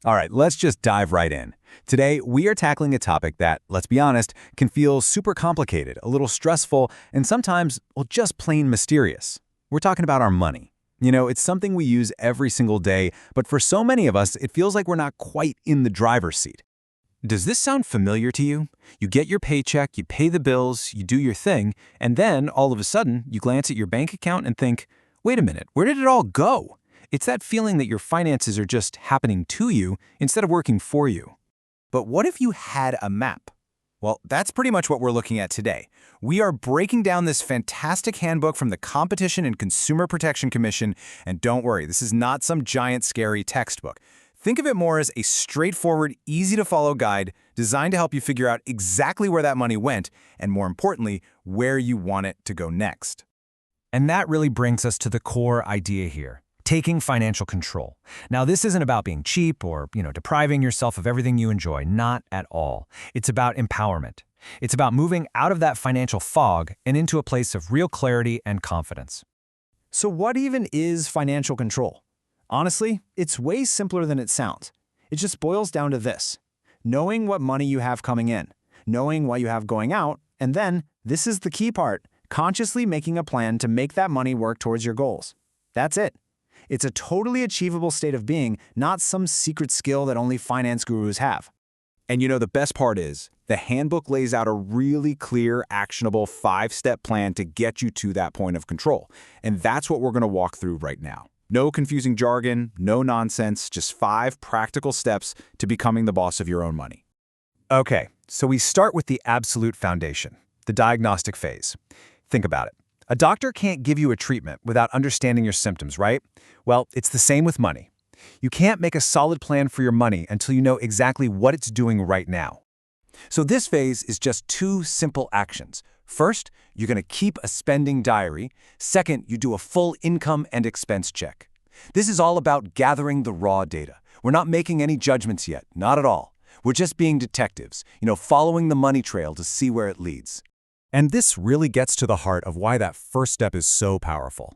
All right, let's just dive right in. Today, we are tackling a topic that, let's be honest, can feel super complicated, a little stressful, and sometimes, well, just plain mysterious. We're talking about our money. It's something we use every single day, but for so many of us, it feels like we're not quite in the driver's seat. Does this sound familiar to you? You get your paycheck, you pay the bills, you do your thing, and then, all of a sudden, you glance at your bank account and think, wait a minute, where did it all go? It's that feeling that your finances are just happening to you instead of working for you. But what if you had a map? Well, that's pretty much what we're looking at today. We are breaking down this fantastic handbook from the Competition and Consumer Protection Commission, and don't worry, this is not some giant scary textbook. Think of it more as a straightforward, easy-to-follow guide designed to help you figure out exactly where that money went, and more importantly, where you want it to go next. And that really brings us to the core idea here. Taking financial control. Now, this isn't about being cheap or, depriving yourself of everything you enjoy. Not at all. It's about empowerment. It's about moving out of that financial fog and into a place of real clarity and confidence. So what even is financial control? Honestly, it's way simpler than it sounds. It just boils down to this: knowing what money you have coming in, knowing what you have going out, and then, this is the key part, consciously making a plan to make that money work towards your goals. That's it. It's a totally achievable state of being, not some secret skill that only finance gurus have. And the best part is, the handbook lays out a really clear, actionable 5-step plan to get you to that point of control. And that's what we're going to walk through right now. No confusing jargon, no nonsense, just 5 practical steps to becoming the boss of your own money. Okay, so we start with the absolute foundation, the diagnostic phase. Think about it. A doctor can't give you a treatment without understanding your symptoms, right? Well, it's the same with money. You can't make a solid plan for your money until you know exactly what it's doing right now. So this phase is just 2 simple actions. First, you're going to keep a spending diary. Second, you do a full income and expense check. This is all about gathering the raw data. We're not making any judgments yet, not at all. We're just being detectives, following the money trail to see where it leads. And this really gets to the heart of why that first step is so powerful.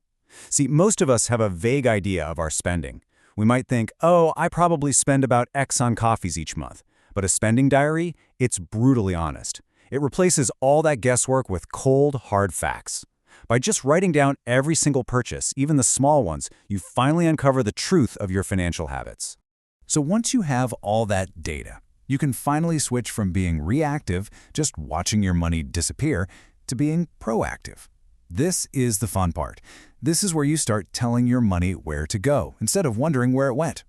See, most of us have a vague idea of our spending. We might think, oh, I probably spend about X on coffees each month. But a spending diary, it's brutally honest. It replaces all that guesswork with cold, hard facts. By just writing down every single purchase, even the small ones, you finally uncover the truth of your financial habits. So once you have all that data, you can finally switch from being reactive, just watching your money disappear, to being proactive. This is the fun part. This is where you start telling your money where to go, instead of wondering where it went.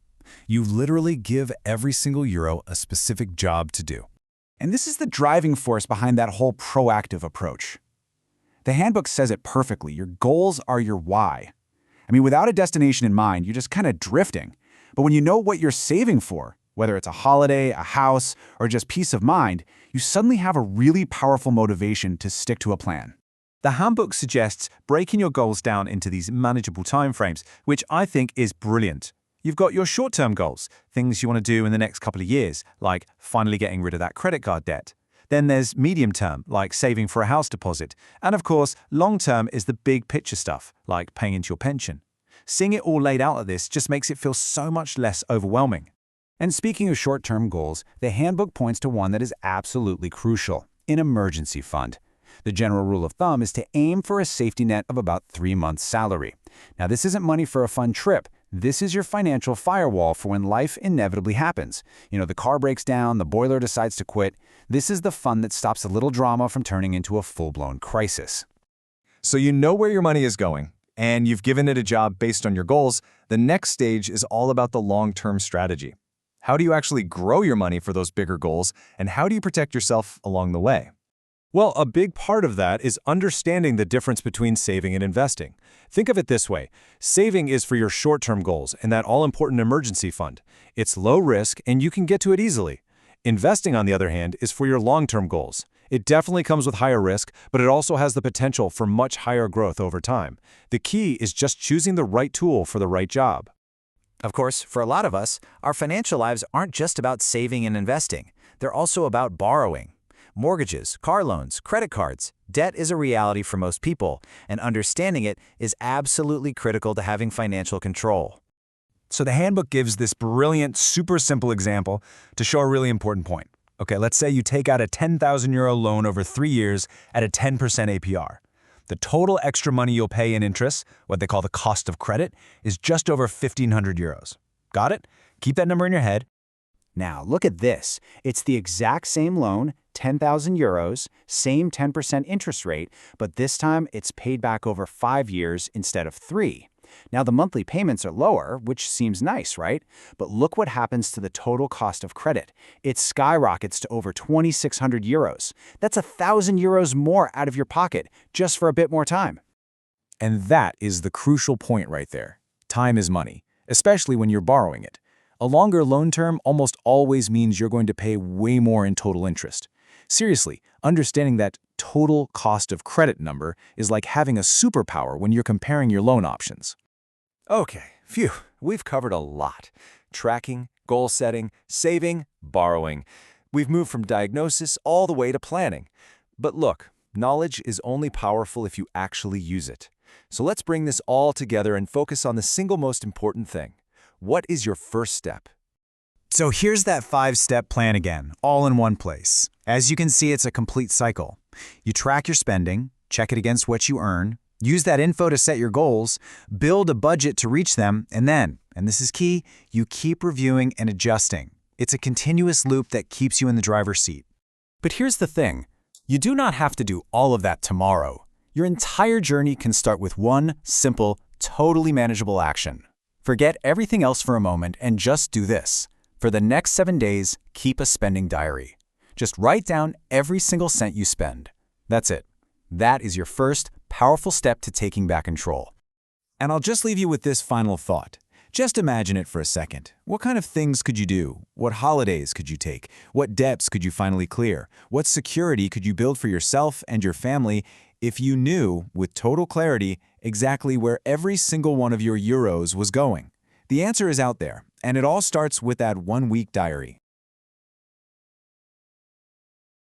You literally give every single euro a specific job to do. And this is the driving force behind that whole proactive approach. The handbook says it perfectly. Your goals are your why. Without a destination in mind, you're just kind of drifting. But when you know what you're saving for, whether it's a holiday, a house, or just peace of mind, you suddenly have a really powerful motivation to stick to a plan. The handbook suggests breaking your goals down into these manageable timeframes, which I think is brilliant. You've got your short-term goals, things you want to do in the next couple of years, like finally getting rid of that credit card debt. Then there's medium-term, like saving for a house deposit. And of course, long-term is the big picture stuff, like paying into your pension. Seeing it all laid out like this just makes it feel so much less overwhelming. And speaking of short-term goals, the handbook points to one that is absolutely crucial: an emergency fund. The general rule of thumb is to aim for a safety net of about 3 months' salary. Now, this isn't money for a fun trip. This is your financial firewall for when life inevitably happens. The car breaks down, the boiler decides to quit. This is the fund that stops a little drama from turning into a full-blown crisis. So you know where your money is going, and you've given it a job based on your goals. The next stage is all about the long-term strategy. How do you actually grow your money for those bigger goals, and how do you protect yourself along the way? Well, a big part of that is understanding the difference between saving and investing. Think of it this way. Saving is for your short-term goals and that all-important emergency fund. It's low risk and you can get to it easily. Investing, on the other hand, is for your long-term goals. It definitely comes with higher risk, but it also has the potential for much higher growth over time. The key is just choosing the right tool for the right job. Of course, for a lot of us, our financial lives aren't just about saving and investing. They're also about borrowing. Mortgages, car loans, credit cards. Debt is a reality for most people, and understanding it is absolutely critical to having financial control. So the handbook gives this brilliant, super simple example to show a really important point. Okay, let's say you take out a €10,000 loan over 3 years at a 10% APR. The total extra money you'll pay in interest, what they call the cost of credit, is just over €1,500. Got it? Keep that number in your head. Now, look at this. It's the exact same loan, €10,000, same 10% interest rate, but this time it's paid back over 5 years instead of 3. Now, the monthly payments are lower, which seems nice, right? But look what happens to the total cost of credit. It skyrockets to over €2,600. That's €1,000 more out of your pocket just for a bit more time. And that is the crucial point right there. Time is money, especially when you're borrowing it. A longer loan term almost always means you're going to pay way more in total interest. Seriously, understanding that total cost of credit number is like having a superpower when you're comparing your loan options. Okay, phew, we've covered a lot. Tracking, goal setting, saving, borrowing. We've moved from diagnosis all the way to planning. But look, knowledge is only powerful if you actually use it. So let's bring this all together and focus on the single most important thing. What is your first step? So here's that 5-step plan again, all in one place. As you can see, it's a complete cycle. You track your spending, check it against what you earn, use that info to set your goals, build a budget to reach them, and then, and this is key, you keep reviewing and adjusting. It's a continuous loop that keeps you in the driver's seat. But here's the thing. You do not have to do all of that tomorrow. Your entire journey can start with one simple, totally manageable action. Forget everything else for a moment and just do this. For the next 7 days, keep a spending diary. Just write down every single cent you spend. That's it. That is your first, powerful step to taking back control. And I'll just leave you with this final thought. Just imagine it for a second. What kind of things could you do? What holidays could you take? What debts could you finally clear? What security could you build for yourself and your family if you knew, with total clarity, exactly where every single one of your euros was going? The answer is out there, and it all starts with that 1-week diary.